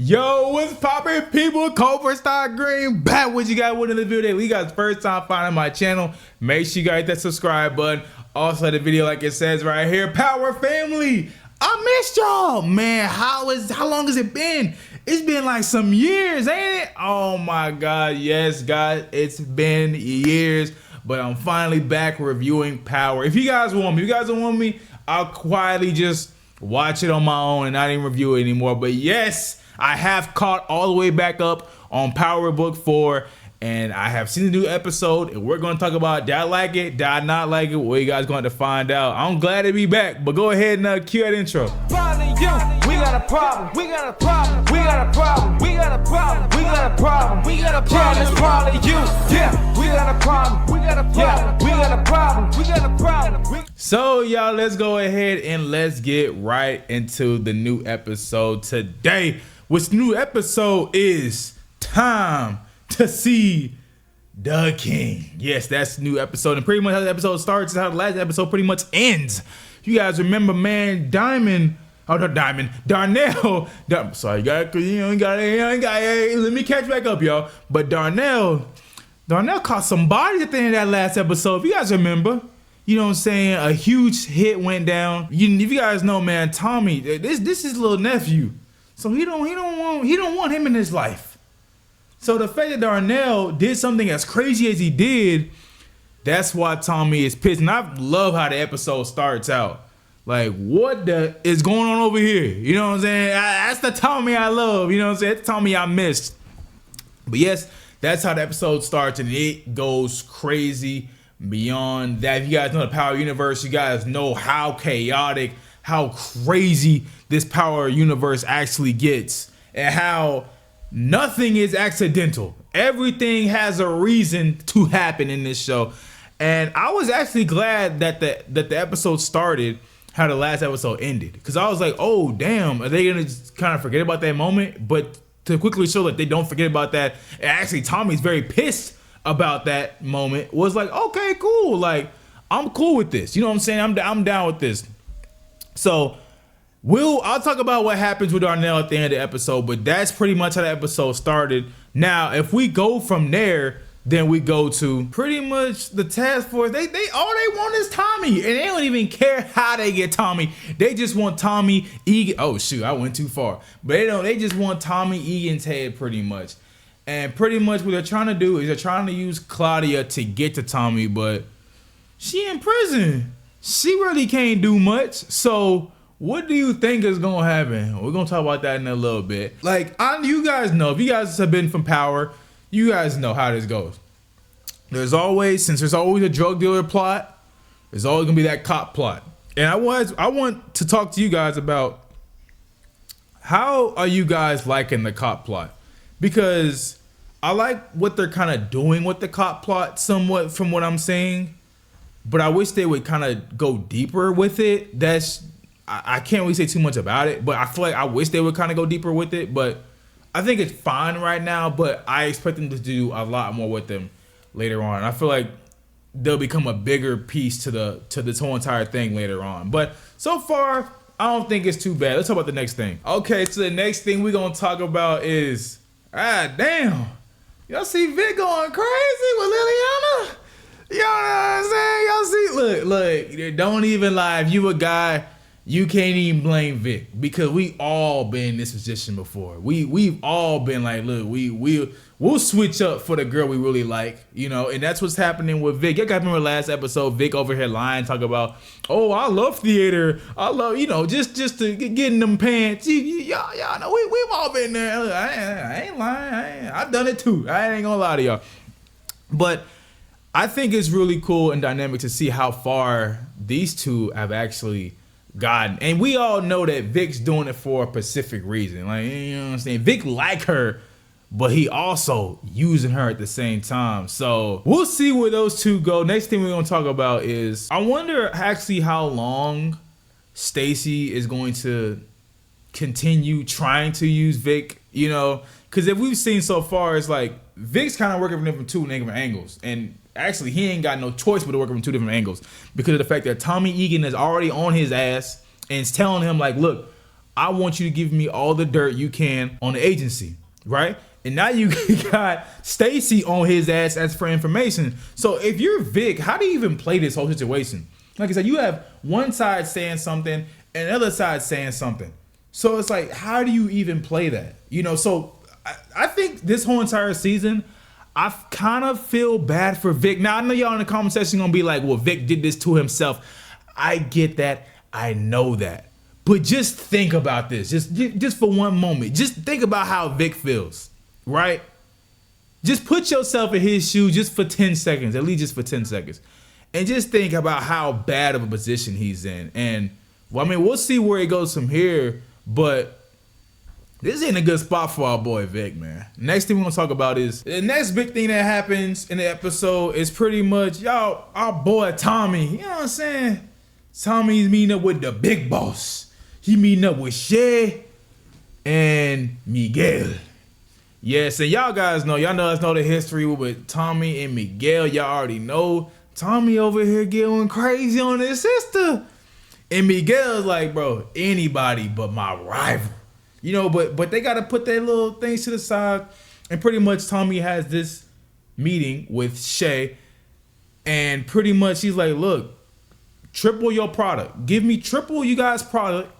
Yo, what's poppin', people? Cobra Star Green back with you guys with another video. We got first time finding my channel. Make sure you guys hit that subscribe button. Also, the video like it says right here, Power Family. I missed y'all, man. How long has it been? It's been like some years, ain't it? Oh my God, yes, guys, it's been years. But I'm finally back reviewing Power. If you guys want me, I'll quietly just watch it on my own and not even review it anymore. But yes, I have caught all the way back up on Power Book 4, and I have seen the new episode, and we're going to talk about did I like it, did I not like it? Well, you guys going to find out. I'm glad to be back, but go ahead and cue that intro. We got a problem, we got a problem, we got a problem, we got a problem, we got a problem, we got a problem, it's probably you, yeah, we got a problem, we got a problem, we got a problem, we got a problem. So y'all, let's go ahead and let's get right into the new episode today. Which new episode is Time to See the King. Yes, that's the new episode, and pretty much how the episode starts is how the last episode pretty much ends. You guys remember, man, Darnell. Sorry, let me catch back up, y'all. But Darnell caught some bodies at the end of that last episode. If you guys remember, you know what I'm saying, a huge hit went down. If you guys know, man, Tommy, this is his little nephew. So he don't want him in his life. So the fact that Darnell did something as crazy as he did, that's why Tommy is pissed. And I love how the episode starts out. Like, what the is going on over here? You know what I'm saying? That's the Tommy I love. You know what I'm saying? That's the Tommy I missed. But yes, that's how the episode starts, and it goes crazy beyond that. If you guys know the Power Universe, you guys know how chaotic, how crazy this Power Universe actually gets, and how nothing is accidental. Everything has a reason to happen in this show. And I was actually glad that the episode started how the last episode ended, because I was like, oh damn, are they gonna just kind of forget about that moment? But to quickly show that they don't forget about that, and actually Tommy's very pissed about that moment, was like, okay, cool, like I'm cool with this. You know what I'm saying? I'm down with this. So I'll talk about what happens with Darnell at the end of the episode, but that's pretty much how the episode started. Now, if we go from there, then we go to pretty much the task force. They all they want is Tommy, and they don't even care how they get Tommy. They just want Tommy Egan. Oh shoot, I went too far. But they just want Tommy Egan's head pretty much. And pretty much what they're trying to do is they're trying to use Claudia to get to Tommy, but she in prison. She really can't do much. So what do you think is gonna happen? We're gonna talk about that in a little bit. Like, you guys know, if you guys have been from Power, you guys know how this goes. Since there's always a drug dealer plot, there's always gonna be that cop plot. And I want to talk to you guys about how are you guys liking the cop plot? Because I like what they're kind of doing with the cop plot somewhat from what I'm saying, but I wish they would kind of go deeper with it. I can't really say too much about it, but I feel like I wish they would kind of go deeper with it. But I think it's fine right now, but I expect them to do a lot more with them later on. I feel like they'll become a bigger piece to this whole entire thing later on. But so far, I don't think it's too bad. Let's talk about the next thing. Okay, so the next thing we're gonna talk about is, damn, y'all see Vic going crazy with Liliana? You know what I'm saying? Y'all see, look, don't even lie. If you a guy, you can't even blame Vic, because we all been in this position before. We've all been like, look, we'll switch up for the girl we really like, you know, and that's what's happening with Vic. You guys remember last episode, Vic over here lying, talk about, oh, I love theater, I love, you know, just to get in them pants. Y'all know we've all been there. Look, I ain't lying, I've done it too. I ain't gonna lie to y'all. But I think it's really cool and dynamic to see how far these two have actually gotten. And we all know that Vic's doing it for a specific reason. Like, you know what I'm saying? Vic like her, but he also using her at the same time. So we'll see where those two go. Next thing we're gonna talk about is, I wonder actually how long Stacy is going to continue trying to use Vic, you know, because if we've seen so far, it's like Vic's kind of working from two different angles, and actually he ain't got no choice but to work from two different angles, because of the fact that Tommy Egan is already on his ass and is telling him like, look, I want you to give me all the dirt you can on the agency, right? And now you got Stacy on his ass as for information. So if you're Vic, how do you even play this whole situation? Like I said, you have one side saying something and the other side saying something. So it's like, how do you even play that? You know, so I think this whole entire season, I kind of feel bad for Vic. Now, I know y'all in the comment section gonna be like, well, Vic did this to himself. I get that. I know that. But just think about this. Just for one moment. Just think about how Vic feels. Right? Just put yourself in his shoes just for 10 seconds, at least just for 10 seconds. And just think about how bad of a position he's in. And, well, I mean, we'll see where it goes from here, but this ain't a good spot for our boy Vic, man. Next thing we're going to talk about is the next big thing that happens in the episode is pretty much, y'all, our boy Tommy. You know what I'm saying? Tommy's meeting up with the big boss. He meeting up with Shay and Miguel. Yes, and y'all guys know the history with Tommy and Miguel. Y'all already know Tommy over here going crazy on his sister. And Miguel's like, bro, anybody but my rival. You know, but they got to put their little things to the side. And pretty much Tommy has this meeting with Shay. And pretty much he's like, look, triple your product. Give me triple you guys' product.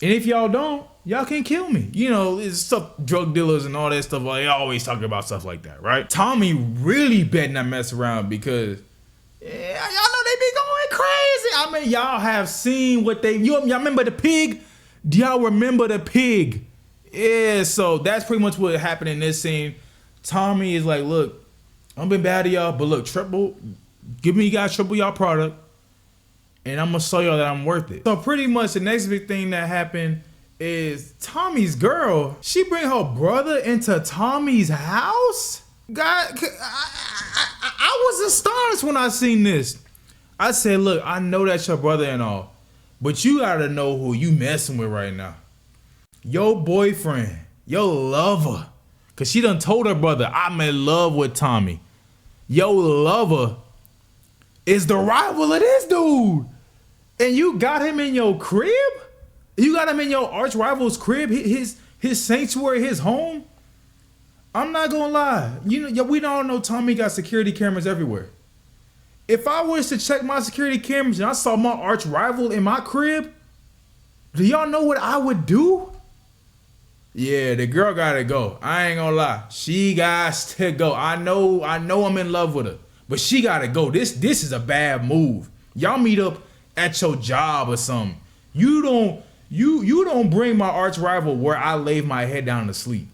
And if y'all don't, y'all can kill me. You know, it's stuff, drug dealers and all that stuff. Like, they always talking about stuff like that, right? Tommy really betting that mess around because y'all know they be going crazy. I mean, y'all have seen what y'all remember the pig? Do y'all remember the pig? Yeah, so that's pretty much what happened in this scene. Tommy is like, look, I've been bad to y'all, but look, give me you guys triple y'all product, and I'm gonna show y'all that I'm worth it. So pretty much the next big thing that happened is Tommy's girl, she bring her brother into Tommy's house? God, I was astonished when I seen this. I said, look, I know that's your brother and all, but you gotta know who you messing with right now. Your boyfriend, your lover. Cause she done told her brother, I'm in love with Tommy. Your lover is the rival of this dude. And you got him in your crib? You got him in your arch rival's crib, his sanctuary, his home? I'm not gonna lie. You know, we all know Tommy got security cameras everywhere. If I was to check my security cameras and I saw my arch rival in my crib, do y'all know what I would do? Yeah, the girl gotta go. I ain't gonna lie. She got to go. I know I'm in love with her, but she gotta go. This is a bad move. Y'all meet up at your job or something. You don't bring my arch rival where I lay my head down to sleep.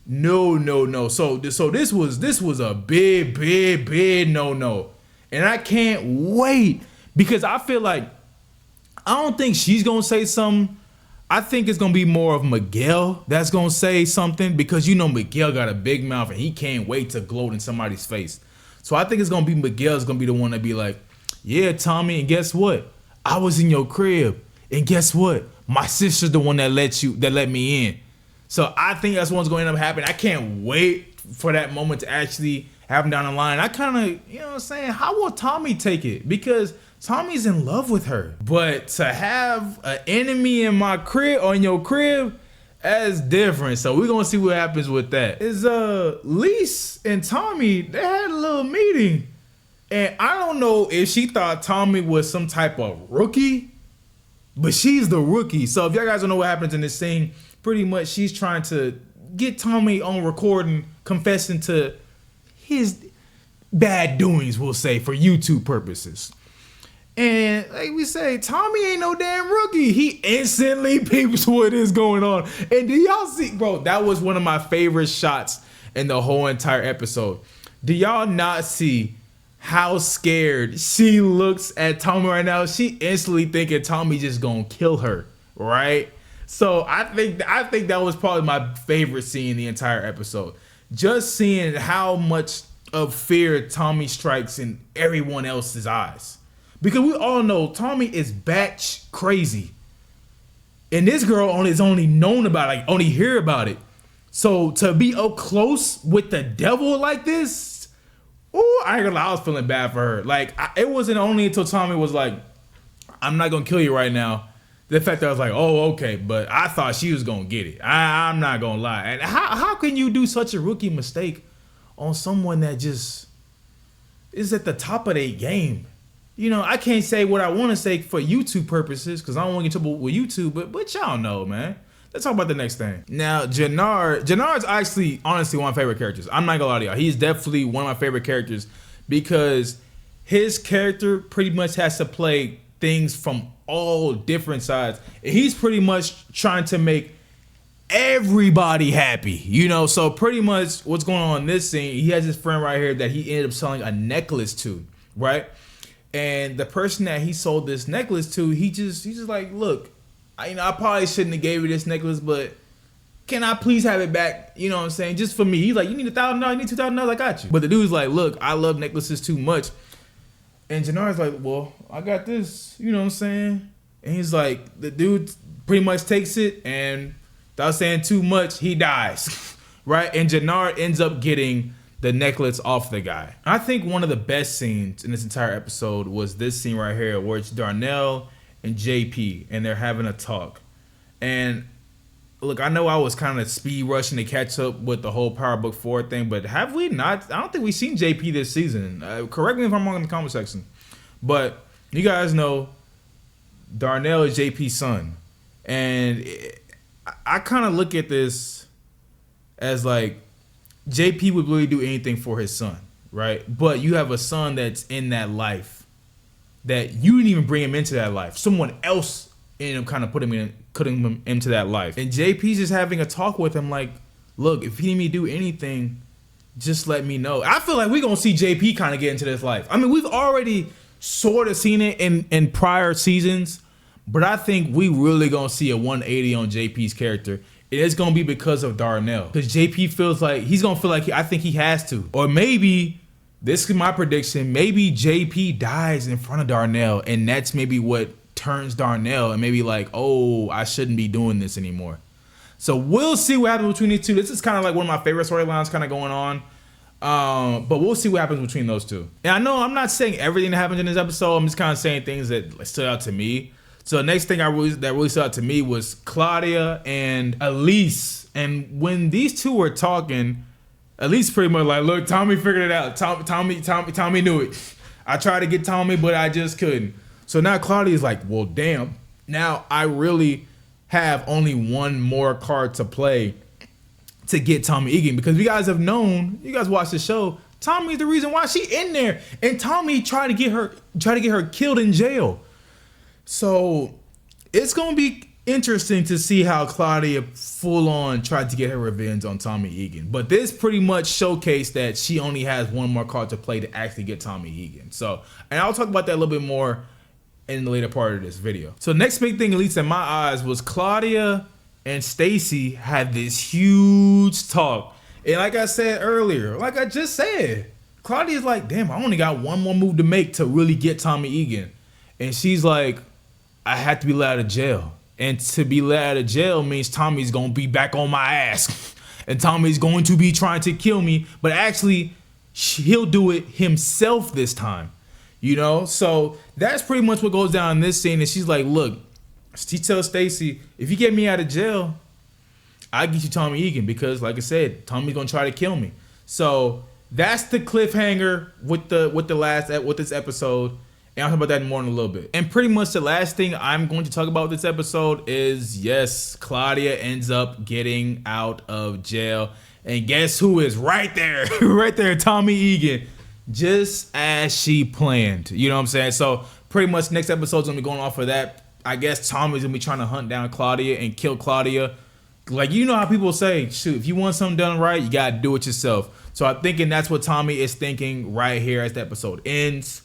No. So this was a big no. And I can't wait because I feel like I don't think she's gonna say something. I think it's gonna be more of Miguel that's gonna say something because you know Miguel got a big mouth and he can't wait to gloat in somebody's face. So I think it's gonna be Miguel's gonna be the one to be like, yeah, Tommy, and guess what? I was in your crib, and guess what? My sister's the one that let me in. So I think that's what's going to end up happening. I can't wait for that moment to actually happen down the line. I kind of, you know what I'm saying? How will Tommy take it? Because Tommy's in love with her. But to have an enemy in my crib or in your crib, that's different. So we're going to see what happens with that. Is Lise and Tommy, they had a little meeting. And I don't know if she thought Tommy was some type of rookie, but she's the rookie. So if y'all guys don't know what happens in this scene, pretty much she's trying to get Tommy on recording, confessing to his bad doings, we'll say, for YouTube purposes. And like we say, Tommy ain't no damn rookie. He instantly peeps what is going on. And do y'all see, bro, that was one of my favorite shots in the whole entire episode. Do y'all not see how scared she looks at Tommy right now? She instantly thinking Tommy just gonna kill her, right? So I think that was probably my favorite scene in the entire episode. Just seeing how much of fear Tommy strikes in everyone else's eyes. Because we all know Tommy is batch crazy. And this girl is only known about it, like only hear about it. So to be up close with the devil like this, ooh, I ain't gonna lie, I was feeling bad for her. Like, it wasn't only until Tommy was like, I'm not gonna kill you right now, The fact that I was like, oh, okay, but I thought she was gonna get it. I'm not gonna lie. And how can you do such a rookie mistake on someone that just is at the top of their game? You know, I can't say what I want to say for YouTube purposes because I don't want to get in trouble with YouTube, but y'all know, man. Let's talk about the next thing. Now, Jannard's actually, honestly, one of my favorite characters. I'm not gonna lie to y'all. He's definitely one of my favorite characters because his character pretty much has to play things from all different sides. And he's pretty much trying to make everybody happy, you know? So pretty much what's going on in this scene, he has his friend right here that he ended up selling a necklace to, right? And the person that he sold this necklace to, he's just like, look, I probably shouldn't have gave you this necklace, but can I please have it back? You know what I'm saying? Just for me. He's like, you need $1,000, you need $2,000, I got you. But the dude's like, look, I love necklaces too much. And Jannard's like, well, I got this, you know what I'm saying? And he's like, the dude pretty much takes it, and without saying too much, he dies, right? And Jannard ends up getting the necklace off the guy. I think one of the best scenes in this entire episode was this scene right here where it's Darnell and JP, and they're having a talk. And look, I know I was kind of speed rushing to catch up with the whole Power Book 4 thing, but have we not? I don't think we've seen JP this season. Correct me if I'm wrong in the comment section. But you guys know Darnell is JP's son. And I kind of look at this as like JP would really do anything for his son, right? But you have a son that's in that life that you didn't even bring him into that life. Someone else ended up kind of putting him into that life. And JP's just having a talk with him like, look, if you need me to do anything, just let me know. I feel like we're going to see JP kind of get into this life. I mean, we've already sort of seen it in prior seasons, but I think we really going to see a 180 on JP's character. It's going to be because of Darnell. Because JP feels like, he's going to feel like I think he has to. Or maybe, this is my prediction, maybe JP dies in front of Darnell, and that's maybe what turns Darnell and maybe like, oh, I shouldn't be doing this anymore. So we'll see what happens between these two. This is kind of like one of my favorite storylines kind of going on. But we'll see what happens between those two. And I know I'm not saying everything that happens in this episode. I'm just kind of saying things that stood out to me. So the next thing that really stood out to me was Claudia and Elise. And when these two were talking, Elise pretty much like, look, Tommy figured it out. Tommy knew it. I tried to get Tommy, but I just couldn't. So now Claudia's like, well, damn. Now I really have only one more card to play to get Tommy Egan, because you guys have known, you guys watch the show, Tommy's the reason why she in there, and Tommy tried to get her killed in jail. So it's gonna be interesting to see how Claudia full on tried to get her revenge on Tommy Egan. But this pretty much showcased that she only has one more card to play to actually get Tommy Egan. So, and I'll talk about that a little bit more in the later part of this video. So next big thing, at least in my eyes, was Claudia and Stacy had this huge talk. And like I said earlier, like I just said, Claudia's like, damn, I only got one more move to make to really get Tommy Egan. And she's like, I have to be let out of jail. And to be let out of jail means Tommy's gonna be back on my ass. And Tommy's going to be trying to kill me, but actually he'll do it himself this time. You know, so that's pretty much what goes down in this scene. And she's like, look, she tells Stacy, if you get me out of jail, I'll get you Tommy Egan, because like I said, Tommy's gonna try to kill me. So that's the cliffhanger with this episode. And I'll talk about that more in a little bit. And pretty much the last thing I'm going to talk about with this episode is, yes, Claudia ends up getting out of jail. And guess who is right there? Right there, Tommy Egan. Just as she planned. You know what I'm saying? So pretty much next episode's gonna be going off of that. I guess Tommy's gonna be trying to hunt down Claudia and kill Claudia. Like, you know how people say, shoot, if you want something done right, you gotta do it yourself. So I'm thinking that's what Tommy is thinking right here as the episode ends.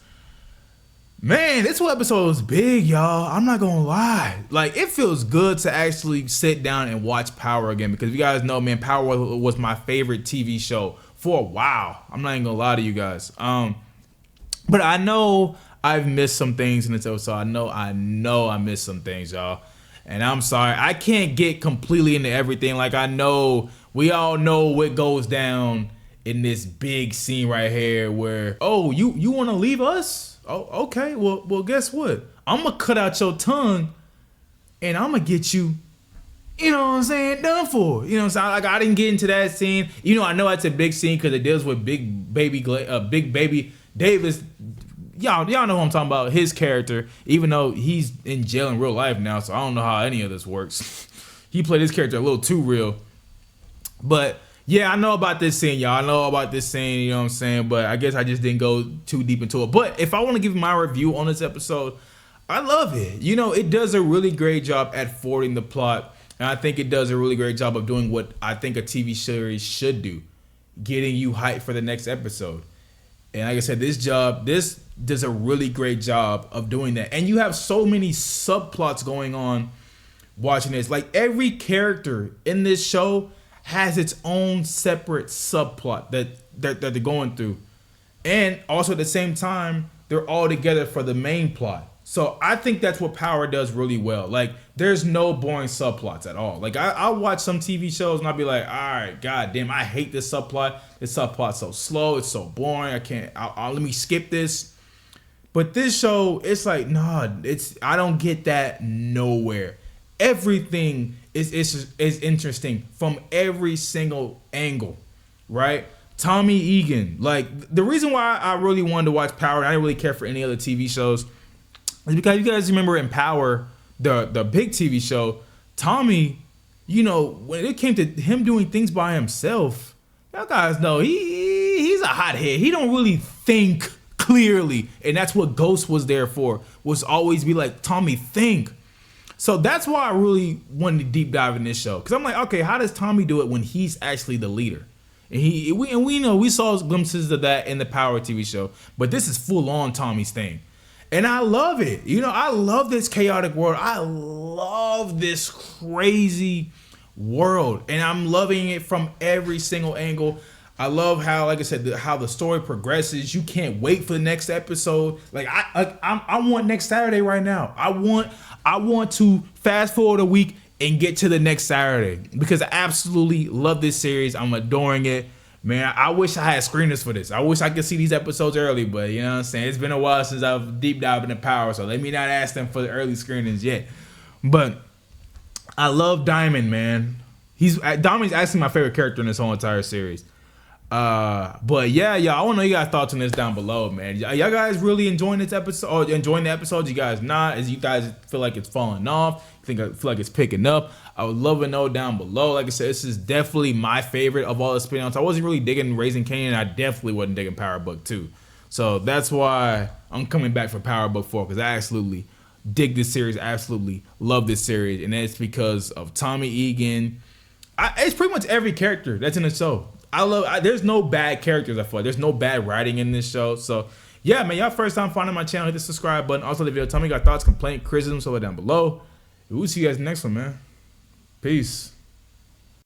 Man, this whole episode was big, y'all. I'm not gonna lie. Like, it feels good to actually sit down and watch Power again, because you guys know, man, Power was my favorite TV show for a while. I'm not even gonna lie to you guys. But I know I've missed some things in this episode. I know I missed some things, y'all. And I'm sorry. I can't get completely into everything. Like, I know, we all know what goes down in this big scene right here where, oh, you want to leave us? Oh, okay. Well, guess what? I'm gonna cut out your tongue and I'm gonna get you, you know what I'm saying, done for. You know what I'm saying? Like, I didn't get into that scene. You know, I know that's a big scene because it deals with Big Baby Davis. Y'all know who I'm talking about, his character, even though he's in jail in real life now, so I don't know how any of this works. He played his character a little too real. But yeah, I know about this scene, y'all. I know about this scene, you know what I'm saying? But I guess I just didn't go too deep into it. But if I want to give my review on this episode, I love it. You know, it does a really great job at forwarding the plot. And I think it does a really great job of doing what I think a TV series should do, getting you hyped for the next episode. And like I said, this does a really great job of doing that. And you have so many subplots going on watching this. Like, every character in this show has its own separate subplot that they're going through. And also at the same time, they're all together for the main plot. So I think that's what Power does really well. Like, there's no boring subplots at all. Like, I'll watch some TV shows and I'll be like, all right, goddamn, I hate this subplot. This subplot's so slow. It's so boring. Let me skip this. But this show, it's like, nah, I don't get that nowhere. Everything is interesting from every single angle, right? Tommy Egan, like, the reason why I really wanted to watch Power, and I didn't really care for any other TV shows, is because you guys remember in Power, the big TV show, Tommy, you know, when it came to him doing things by himself, y'all guys know he's a hothead. He don't really think clearly, and that's what Ghost was there for, was always be like, Tommy, think. So that's why I really wanted to deep dive in this show, because I'm like, okay, how does Tommy do it when he's actually the leader? And we know we saw glimpses of that in the Power TV show, but this is full on Tommy's thing. And I love it. You know, I love this chaotic world. I love this crazy world, and I'm loving it from every single angle. I love how, like I said, how the story progresses. You can't wait for the next episode. Like, I want next Saturday right now. I want to fast forward a week and get to the next Saturday, because I absolutely love this series. I'm adoring it. Man, I wish I had screeners for this. I wish I could see these episodes early, but you know what I'm saying? It's been a while since I've deep dived into Power, so let me not ask them for the early screenings yet. But I love Diamond, man. Diamond's actually my favorite character in this whole entire series. But yeah, y'all, I want to know you guys' thoughts on this down below, man. Y'all guys really enjoying this episode, or enjoying the episodes? You guys not? As you guys feel like it's falling off? I feel like it's picking up? I would love to know down below. Like I said, this is definitely my favorite of all the spin-offs. I wasn't really digging Raising Kanan. I definitely wasn't digging Power Book 2. So that's why I'm coming back for Power Book 4, because I absolutely dig this series. I absolutely love this series, and that's because of Tommy Egan. It's pretty much every character that's in the show. There's no bad characters, I feel like. There's no bad writing in this show. So yeah, man, y'all first time finding my channel, hit the subscribe button. Also the video, tell me your thoughts, complaint, criticism, so down below. We'll see you guys next one, man. Peace.